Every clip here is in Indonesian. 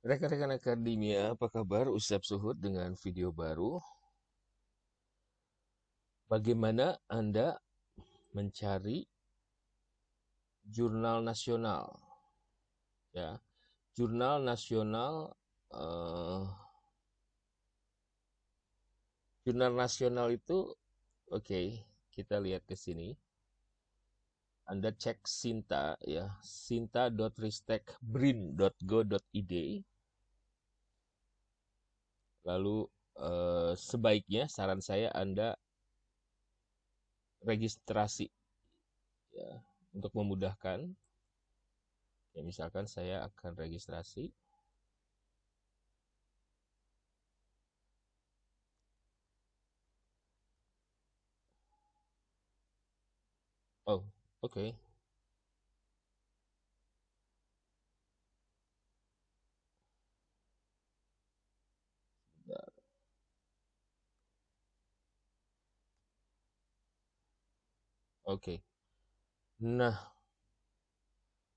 Rekan-rekan akademia, apa kabar? Ustadz Suhud dengan video baru. Bagaimana Anda mencari jurnal nasional? Ya, jurnal nasional, eh, jurnal nasional itu, oke, kita lihat ke sini. Anda cek Sinta, ya, sinta.ristekbrin.go.id. Lalu sebaiknya saran saya Anda registrasi, ya, untuk memudahkan. Ya, misalkan saya akan registrasi. Oh, oke. Oke. Nah,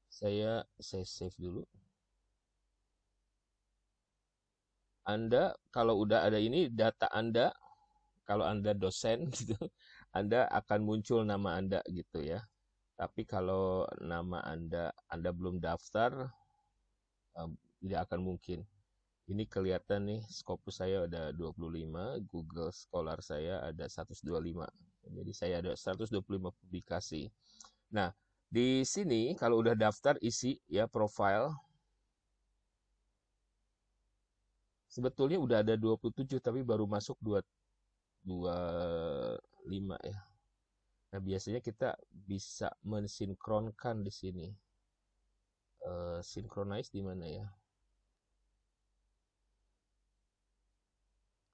saya save dulu. Anda kalau udah ada ini data Anda, kalau Anda dosen gitu, Anda akan muncul nama Anda gitu ya. Tapi kalau nama Anda belum daftar, tidak akan mungkin. Ini kelihatan nih, Scopus saya ada 25, Google Scholar saya ada 125. Jadi saya ada 125 publikasi. Nah, di sini kalau udah daftar isi ya profile. Sebetulnya udah ada 27 tapi baru masuk 25 ya. Nah, biasanya kita bisa mensinkronkan di sini. Synchronize di mana ya?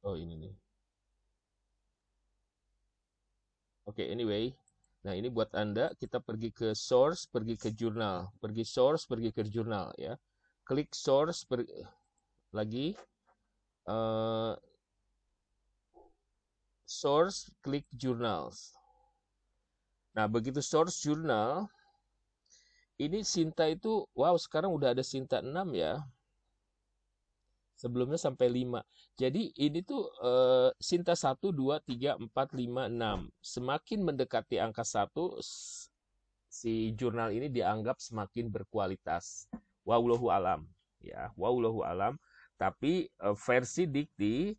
Oh, ini nih. Oke, anyway. Nah, ini buat Anda, kita pergi ke source, pergi ke jurnal. Pergi source, pergi ke jurnal ya. Klik source lagi. Uh, Source, klik journals. Nah, begitu source jurnal, ini Sinta itu, wow, sekarang udah ada Sinta 6 ya. Sebelumnya sampai 5. Jadi ini tuh Sinta 1, 2, 3, 4, 5, 6. Semakin mendekati angka 1, si jurnal ini dianggap semakin berkualitas. Wallahu alam. Ya, wallahu alam. Tapi versi Dikti,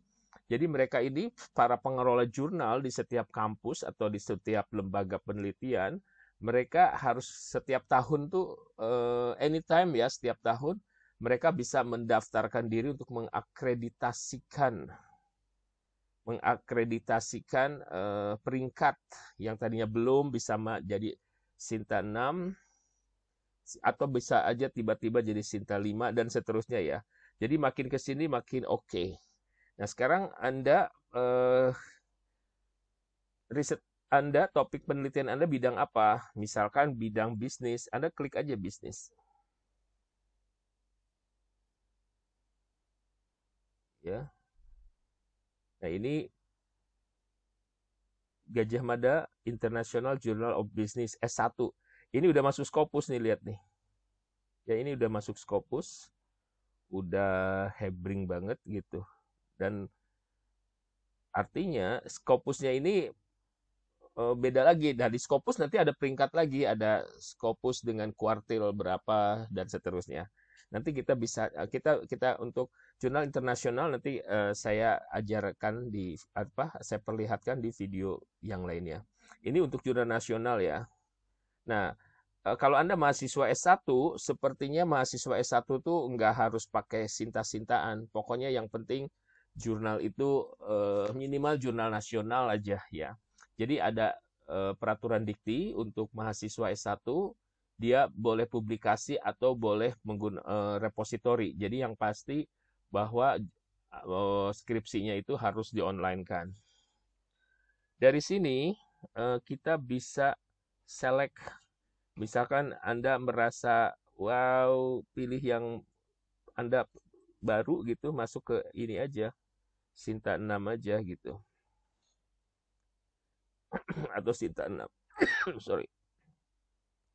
jadi mereka ini para pengelola jurnal di setiap kampus atau di setiap lembaga penelitian, mereka harus setiap tahun tuh anytime ya, setiap tahun mereka bisa mendaftarkan diri untuk mengakreditasikan peringkat yang tadinya belum bisa jadi Sinta 6 atau bisa aja tiba-tiba jadi Sinta 5 dan seterusnya ya. Jadi makin ke sini makin oke. Nah, sekarang Anda riset Anda, topik penelitian Anda bidang apa? Misalkan bidang bisnis, Anda klik aja bisnis. Ya. Nah, ini Gajah Mada International Journal of Business S1. Ini udah masuk Scopus nih, lihat nih. Ya, ini udah masuk Scopus. Udah hebring banget gitu. Dan artinya Scopusnya ini beda lagi. Nah, di Scopus nanti ada peringkat lagi, ada Scopus dengan kuartil berapa dan seterusnya. Nanti kita bisa kita untuk jurnal internasional nanti saya ajarkan di apa? Saya perlihatkan di video yang lainnya. Ini untuk jurnal nasional ya. Nah, kalau Anda mahasiswa S1, sepertinya mahasiswa S1 tuh nggak harus pakai sinta-sintaan. Pokoknya yang penting jurnal itu minimal jurnal nasional aja ya. Jadi ada peraturan dikti untuk mahasiswa S1, dia boleh publikasi atau boleh menggunakan repositori. Jadi yang pasti bahwa skripsinya itu harus di-online-kan. Dari sini kita bisa select. Misalkan Anda merasa, wow, pilih yang Anda baru gitu, masuk ke ini aja, Sinta 6 aja gitu. Atau Sinta 6, sorry.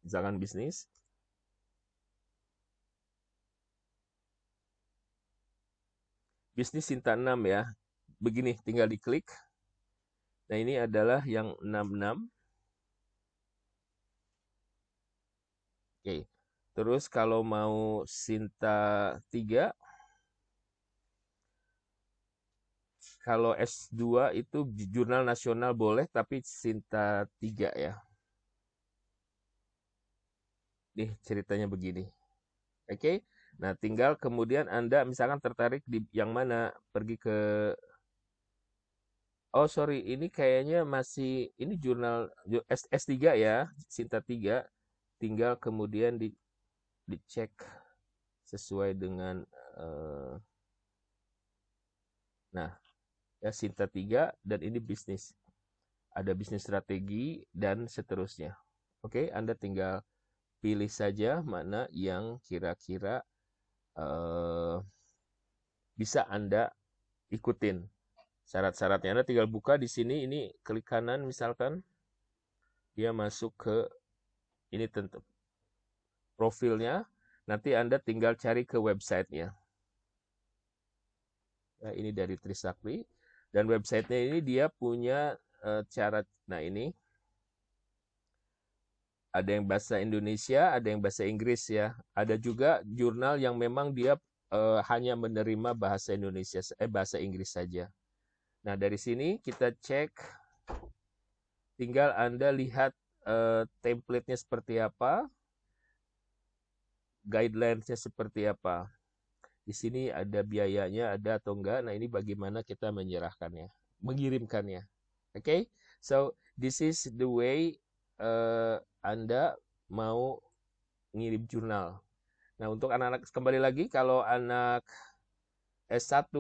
Misalkan bisnis. Bisnis Sinta 6 ya. Begini, tinggal diklik. Nah, ini adalah yang 66. Oke. Terus kalau mau Sinta 3, kalau S2 itu jurnal nasional boleh, tapi Sinta 3 ya. Nih ceritanya begini. Oke. Nah, tinggal kemudian Anda misalkan tertarik di yang mana, pergi ke Oh, sorry, ini kayaknya masih ini jurnal S3 ya, Sinta 3. Tinggal kemudian dicek sesuai dengan nah, ya Sinta 3 dan ini bisnis. Ada bisnis strategi dan seterusnya. Oke, Anda tinggal pilih saja mana yang kira-kira bisa Anda ikutin. Syarat-syaratnya Anda tinggal buka di sini, ini klik kanan misalkan, dia masuk ke ini tentu profilnya, nanti Anda tinggal cari ke websitenya. Nah, ini dari Trisakti, dan websitenya ini dia punya cara, nah ini ada yang bahasa Indonesia, ada yang bahasa Inggris ya. Ada juga jurnal yang memang dia hanya menerima bahasa Indonesia, bahasa Inggris saja. Nah, dari sini kita cek, tinggal Anda lihat template-nya seperti apa, guidelines-nya seperti apa. Di sini ada biayanya, ada atau enggak. Nah, ini bagaimana kita menyerahkannya, mengirimkannya. Oke, okay? So this is the way Anda mau ngirim jurnal. Nah, untuk anak-anak, kembali lagi, kalau anak S1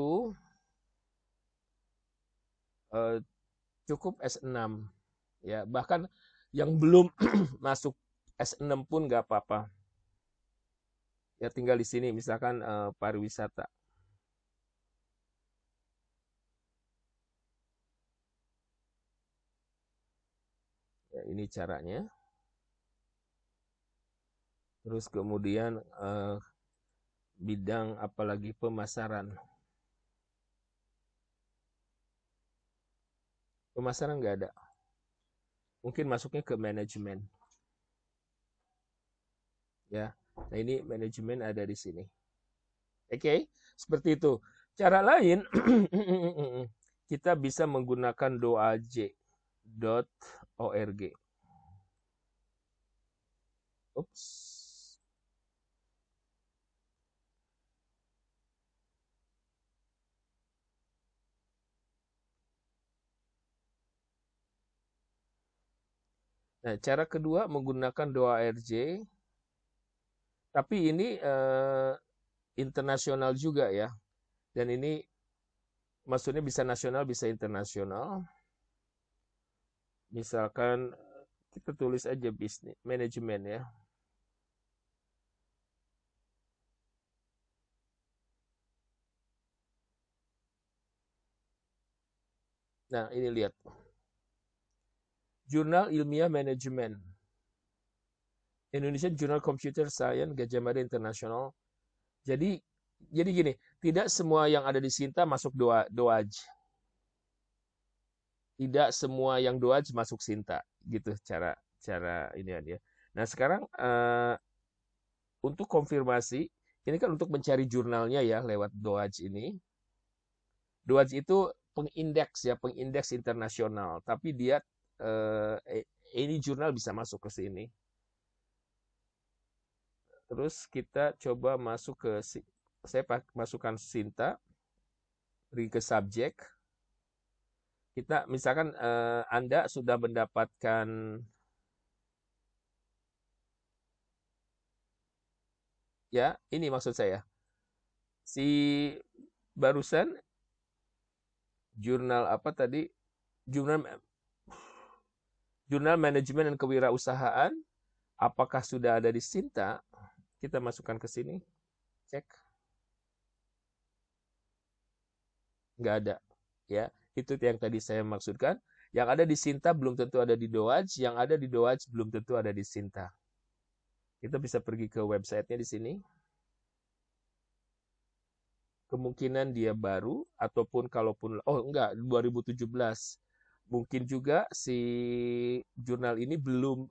cukup S6 ya, bahkan yang belum masuk S6 pun nggak apa-apa ya, tinggal di sini misalkan pariwisata ya, ini caranya. Terus kemudian bidang apalagi, pemasaran nggak ada, mungkin masuknya ke manajemen ya. Nah, ini manajemen ada di sini. Oke, seperti itu. Cara lain kita bisa menggunakan doaj.org. Ups. Nah, cara kedua menggunakan doa.org, tapi ini internasional juga ya. Dan ini maksudnya bisa nasional, bisa internasional. Misalkan kita tulis aja bisnis manajemen ya. Nah, ini lihat. Jurnal Ilmiah Manajemen. Indonesian Journal Computer Science, Gajah Mada Internasional. Jadi gini, tidak semua yang ada di Sinta masuk doaj. Tidak semua yang doaj masuk Sinta, gitu cara ini dia. Nah, sekarang untuk konfirmasi, ini kan untuk mencari jurnalnya ya lewat doaj ini. Doaj itu pengindeks internasional, tapi dia ini jurnal bisa masuk ke sini. Terus kita coba masuk ke, saya masukkan Sinta, pergi ke subjek. Kita misalkan Anda sudah mendapatkan ya, ini maksud saya. Si barusan jurnal apa tadi? Jurnal Manajemen dan Kewirausahaan, apakah sudah ada di Sinta? Kita masukkan ke sini. Cek. Nggak ada. Ya, itu yang tadi saya maksudkan. Yang ada di Sinta belum tentu ada di doaj, yang ada di doaj belum tentu ada di Sinta. Kita bisa pergi ke websitenya di sini. kemungkinan dia baru, ataupun kalaupun oh enggak 2017. Mungkin juga si jurnal ini belum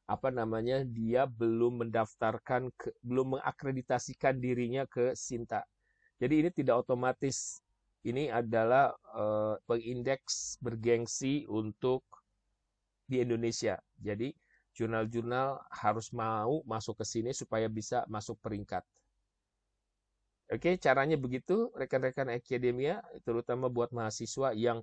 apa namanya, dia belum mendaftarkan belum mengakreditasikan dirinya ke Sinta. Jadi ini tidak otomatis. Ini adalah pengindeks bergengsi untuk di Indonesia. Jadi jurnal-jurnal harus mau masuk ke sini supaya bisa masuk peringkat. Oke, caranya begitu, rekan-rekan akademia, terutama buat mahasiswa yang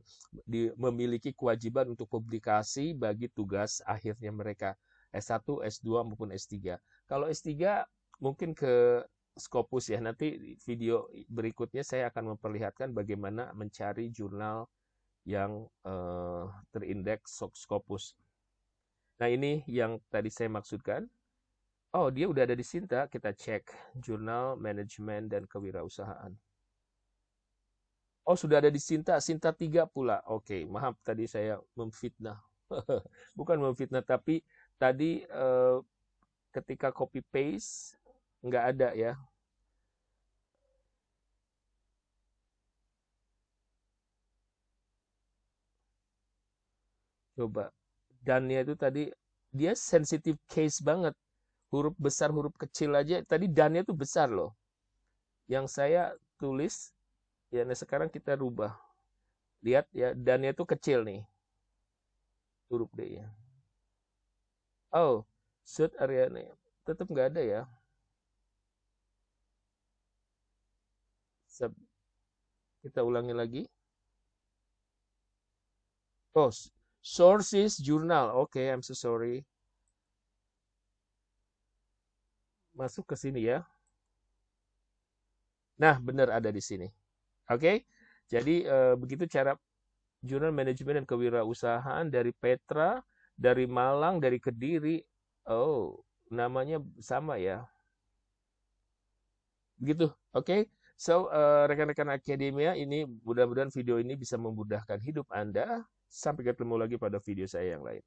memiliki kewajiban untuk publikasi bagi tugas akhirnya mereka, S1, S2, maupun S3. Kalau S3, mungkin ke Scopus ya, nanti video berikutnya saya akan memperlihatkan bagaimana mencari jurnal yang terindeks Scopus. Nah, ini yang tadi saya maksudkan. Oh, dia udah ada di Sinta. Kita cek jurnal manajemen dan kewirausahaan. Oh, sudah ada di Sinta. Sinta 3 pula. Oke, maaf tadi saya memfitnah. Bukan memfitnah, tapi tadi ketika copy paste nggak ada ya. Coba. Dan-nya itu tadi dia sensitive case banget. Huruf besar, huruf kecil aja. Tadi dan-nya itu besar loh. Yang saya tulis, ya nah sekarang kita rubah. Lihat ya, dan-nya itu kecil nih. Huruf D ya. Oh, search area nih. Tetap nggak ada ya. Kita ulangi lagi. Oh, sources jurnal. Oke, I'm so sorry. Masuk ke sini ya. Nah, benar ada di sini. Oke, jadi begitu cara jurnal manajemen dan kewirausahaan dari Petra, dari Malang, dari Kediri. Oh, namanya sama ya. Begitu, oke. So, rekan-rekan akademia, ini mudah-mudahan video ini bisa memudahkan hidup Anda. Sampai ketemu lagi pada video saya yang lain.